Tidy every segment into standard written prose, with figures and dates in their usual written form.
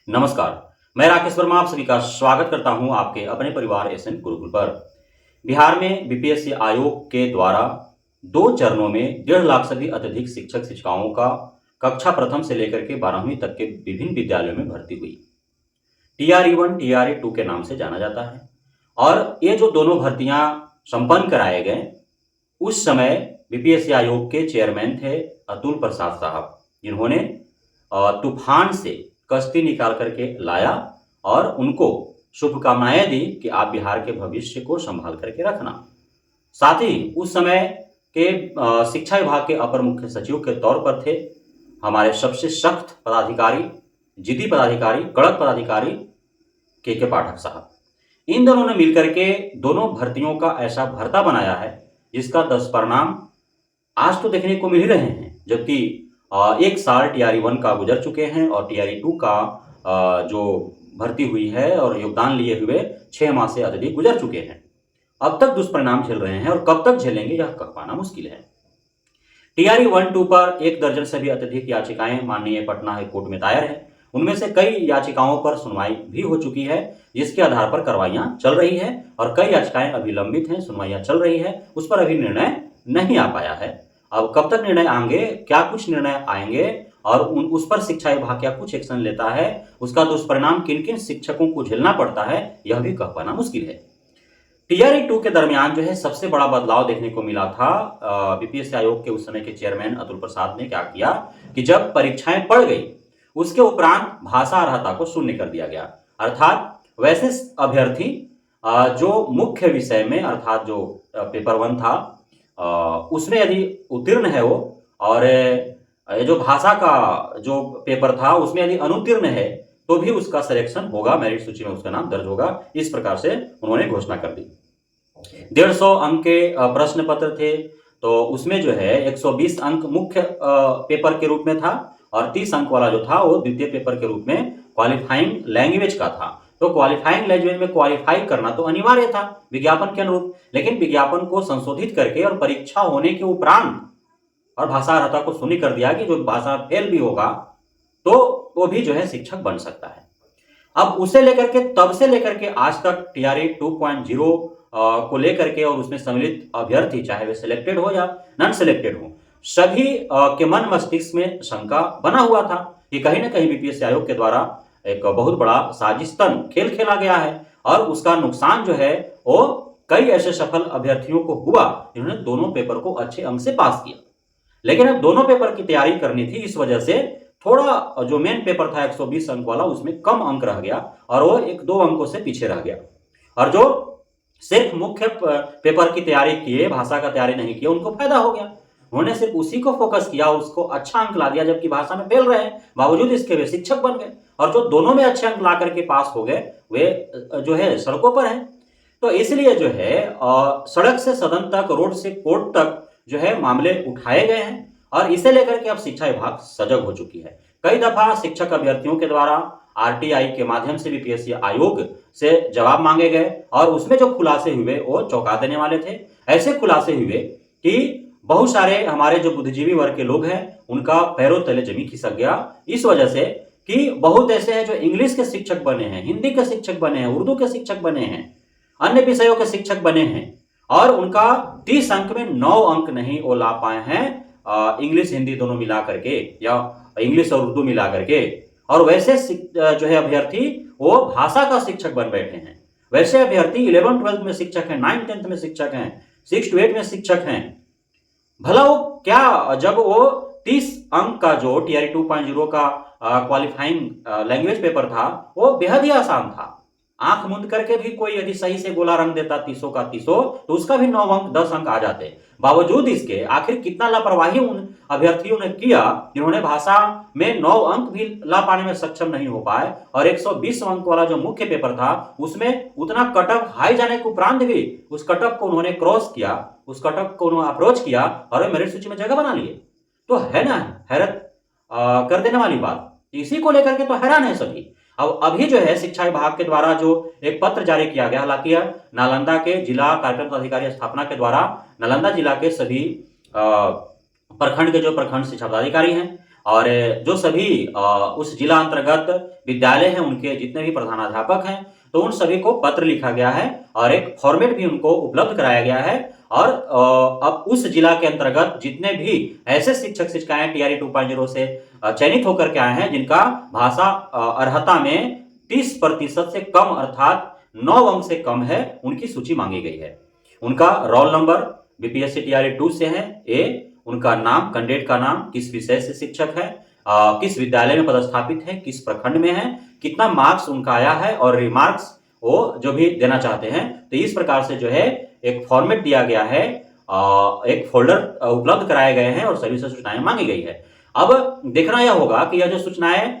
नमस्कार। मैं राकेश वर्मा आप सभी का स्वागत करता हूं आपके अपने परिवार एसएन गुरुकुल पर। बिहार में बीपीएससी आयोग के द्वारा 2 चरणों में 1.5 लाख से भी अत्यधिक शिक्षक शिक्षिकाओं का कक्षा प्रथम से लेकर के 12वीं तक के विभिन्न विद्यालयों में भर्ती हुई। टीआरई 1 टीआरई 2 के नाम से जाना जाता है। और ये जो दोनों भर्तियां संपन्न कराए गए, उस समय बीपीएससी आयोग के चेयरमैन थे अतुल प्रसाद साहब, जिन्होंने तूफान से कश्ती निकाल करके लाया और उनको शुभकामनाएं दी कि आप बिहार के भविष्य को संभाल करके रखना। साथ ही उस समय के शिक्षा विभाग के अपर मुख्य सचिव के तौर पर थे हमारे सबसे सख्त पदाधिकारी, जिद्दी पदाधिकारी, कड़क पदाधिकारी के पाठक साहब। इन दोनों ने मिलकर के दोनों भर्तियों का ऐसा भर्ता बनाया है जिसका दुष्परिणाम आज तो देखने को मिल ही रहे हैं। जबकि 1 साल टीआरई 1 का गुजर चुके हैं और टीआरई 2 का जो भर्ती हुई है और योगदान लिए हुए 6 माह से अधिक गुजर चुके हैं। अब तक दुष्परिणाम झेल रहे हैं और कब तक झेलेंगे यह कह पाना मुश्किल है। टीआरई 1-2 पर 1 दर्जन से भी अत्यधिक याचिकाएं माननीय पटना हाई कोर्ट में दायर है। उनमें से कई याचिकाओं पर सुनवाई भी हो चुकी है, जिसके आधार पर कार्रवाइयां चल रही है और कई याचिकाएं अभी लंबित हैं, सुनवाइयां चल रही है, उस पर अभी निर्णय नहीं आ पाया है। अब कब तक निर्णय आएंगे, क्या कुछ निर्णय आएंगे और उस पर शिक्षा विभाग क्या कुछ एक्शन लेता है, उसका दुष्परिणाम किन किन शिक्षकों को झेलना पड़ता है, यह भी कह पाना मुश्किल है। टीआरई 2 के दरमियान जो है सबसे बड़ा बदलाव देखने को मिला था। बीपीएससी आयोग के उस समय के चेयरमैन अतुल प्रसाद ने क्या किया कि जब परीक्षाएं पड़ गई, उसके उपरांत भाषा अर्हता को शून्य कर दिया गया। अर्थात वैसे अभ्यर्थी जो मुख्य विषय में अर्थात जो पेपर 1 था उसमें यदि उत्तीर्ण है वो, और जो भाषा का जो पेपर था उसमें यदि अनुत्तीर्ण है तो भी उसका सिलेक्शन होगा, मेरिट सूची में उसका नाम दर्ज होगा। इस प्रकार से उन्होंने घोषणा कर दी। 150 अंक के प्रश्न पत्र थे, तो उसमें जो है 120 अंक मुख्य पेपर के रूप में था और 30 अंक वाला जो था वो द्वितीय पेपर के रूप में क्वालिफाइंग लैंग्वेज का था। तो क्वालिफाइंग लैंग्वेज में क्वालिफाई करना तो अनिवार्य था विज्ञापन के अनुरूप, लेकिन विज्ञापन को संशोधित करके और परीक्षा होने के उपरांत और भाषा अर्हता को शून्य कर दिया कि जो भाषा फेल भी होगा तो वो भी जो है शिक्षक बन सकता है। अब उसे लेकर के तब से लेकर के आज तक टीआरई 2.0 को लेकर के और उसमें सम्मिलित अभ्यर्थी चाहे वे सिलेक्टेड हो या नॉन सिलेक्टेड हो, सभी के मन मस्तिष्क में शंका बना हुआ था कि कहीं ना कहीं बीपीएससी आयोग के द्वारा एक बहुत बड़ा साजिशतन खेल खेला गया है और उसका नुकसान जो है वो कई ऐसे सफल अभ्यर्थियों को हुआ जिन्होंने दोनों पेपर को अच्छे अंक से पास किया। लेकिन अब दोनों पेपर की तैयारी करनी थी, इस वजह से थोड़ा जो मेन पेपर था 120 अंक वाला उसमें कम अंक रह गया और वो 1-2 अंकों से पीछे रह गया। और जो सिर्फ मुख्य पेपर की तैयारी किए, भाषा का तैयारी नहीं किया, उनको फायदा हो गया। उन्होंने सिर्फ उसी को फोकस किया, उसको अच्छा अंक ला दिया, जबकि भाषा में फेल रहे हैं, बावजूद इसके वे शिक्षक बन गए। और जो दोनों में अच्छे अंक ला करके पास हो गए वे जो है सड़कों पर हैं। तो इसलिए जो है सड़क से सदन तक, रोड से कोर्ट तक जो है मामले उठाए गए हैं और इसे लेकर के अब शिक्षा विभाग सजग हो चुकी है। कई दफा शिक्षक अभ्यर्थियों के द्वारा आरटीआई के माध्यम से बीपीएससी आयोग से जवाब मांगे गए और उसमें जो खुलासे हुए वो चौंका देने वाले थे। ऐसे खुलासे हुए कि बहुत सारे हमारे जो बुद्धिजीवी वर्ग के लोग हैं उनका पैरों तले जमीन खिसक गया, इस वजह से कि बहुत ऐसे हैं जो इंग्लिश के शिक्षक बने हैं, हिंदी के शिक्षक बने हैं, उर्दू के शिक्षक बने हैं, अन्य विषयों के शिक्षक बने हैं और उनका 30 अंक में 9 अंक नहीं वो ला पाए हैं इंग्लिश हिंदी दोनों मिला करके या इंग्लिश और उर्दू मिला करके। और वैसे जो है अभ्यर्थी वो भाषा का शिक्षक बन बैठे हैं। वैसे अभ्यर्थी 11th-12th में शिक्षक हैं, 9th-10th में शिक्षक हैं, 6 to 8 में शिक्षक हैं। भला वो क्या, जब वो 30 अंक का जो टीआरई 2.0 का क्वालिफाइंग लैंग्वेज पेपर था वो बेहद ही आसान था। आंख मूंद करके भी कोई यदि सही से गोला रंग देता 30 का 30 तो उसका भी 9 अंक 10 अंक आ जाते। बावजूद इसके आखिर कितना लापरवाही उन अभ्यर्थियों ने किया जिन्होंने भाषा में 9 अंक भी ला पाने में सक्षम नहीं हो पाए और 120 अंक वाला जो मुख्य पेपर था उसमें उतना कटअप हाई जाने के उपरांत भी उस कटअप को उन्होंने क्रॉस किया, उस कटअप को उन्होंने अप्रोच किया और मेरिट सूची में जगह बना लिए। तो है ना हैरत कर देने वाली बात। इसी को लेकर के तो हैरान है सभी। अब अभी जो है शिक्षा विभाग के द्वारा जो एक पत्र जारी किया गया, हालांकि नालंदा के जिला कार्यक्रम पदाधिकारी स्थापना के द्वारा नालंदा जिला के सभी प्रखंड के जो प्रखंड शिक्षा पदाधिकारी हैं और जो सभी उस जिला अंतर्गत विद्यालय हैं, उनके जितने भी प्रधानाध्यापक हैं, तो उन सभी को पत्र लिखा गया है और एक फॉर्मेट भी उनको उपलब्ध कराया गया है। और अब उस जिला के अंतर्गत जितने भी ऐसे शिक्षक शिक्षिकाएं टीआरई 2.0 से चयनित होकर के आए हैं, जिनका भाषा अर्हता में 30% से कम अर्थात 9 अंक से कम है, उनकी सूची मांगी गई है। उनका रोल नंबर बीपीएससी टीआरई 2 से है, उनका नाम, कैंडिडेट का नाम, किस विषय से शिक्षक है, किस विद्यालय में पदस्थापित है, किस प्रखंड में है, कितना मार्क्स उनका आया है और रिमार्क्स वो जो भी देना चाहते हैं। तो इस प्रकार से जो है एक फॉर्मेट दिया गया है, एक फोल्डर उपलब्ध कराए गए हैं और सभी से सूचनाएं मांगी गई है। अब देखना यह होगा कि यह जो सूचनाएं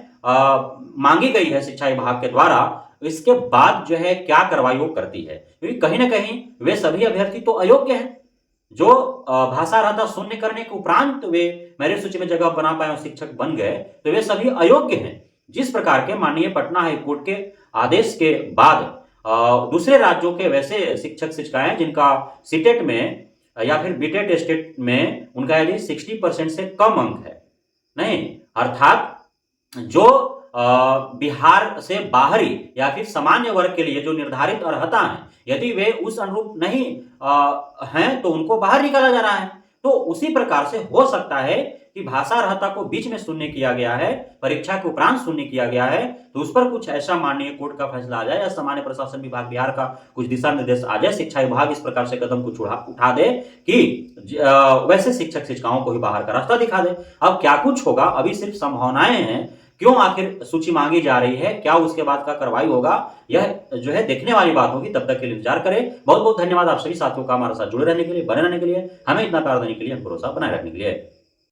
मांगी गई है शिक्षा विभाग के द्वारा, इसके बाद जो है क्या कार्रवाई वो करती है, क्योंकि कहीं ना कहीं वे सभी अभ्यर्थी तो अयोग्य हैं। जो भाषा अर्हता शून्य करने के उपरांत वे मेरिट सूची में जगह बना पाए और शिक्षक बन गए, तो वे सभी अयोग्य हैं। जिस प्रकार के माननीय पटना हाईकोर्ट के आदेश के बाद दूसरे राज्यों के वैसे शिक्षक शिक्षिकाएं जिनका सीटेट में या फिर बीटेट स्टेट में उनका यदि 60% से कम अंक है, नहीं अर्थात जो बिहार से बाहरी या फिर सामान्य वर्ग के लिए जो निर्धारित अर्हता है, यदि वे उस अनुरूप नहीं हैं तो उनको बाहर निकाला जा रहा है। तो उसी प्रकार से हो सकता है कि भाषा अर्हता को बीच में शून्य किया गया है, परीक्षा के उपरांत शून्य किया गया है, तो उस पर कुछ ऐसा माननीय कोर्ट का फैसला आ जाए या सामान्य प्रशासन विभाग बिहार का कुछ दिशा निर्देश आ जाए, शिक्षा विभाग इस प्रकार से कदम कुछ उठा दे कि वैसे शिक्षक शिक्षिकाओं को ही बाहर का रास्ता दिखा दे। अब क्या कुछ होगा, अभी सिर्फ संभावनाएं हैं। क्यों आखिर सूची मांगी जा रही है, क्या उसके बाद का कार्रवाई होगा, यह जो है देखने वाली बात होगी। तब तक के लिए इंतजार करें। बहुत बहुत धन्यवाद आप सभी साथियों का हमारे साथ जुड़े रहने के लिए, बने रहने के लिए, हमें इतना प्यार देने के लिए, भरोसा बनाए रखने के लिए।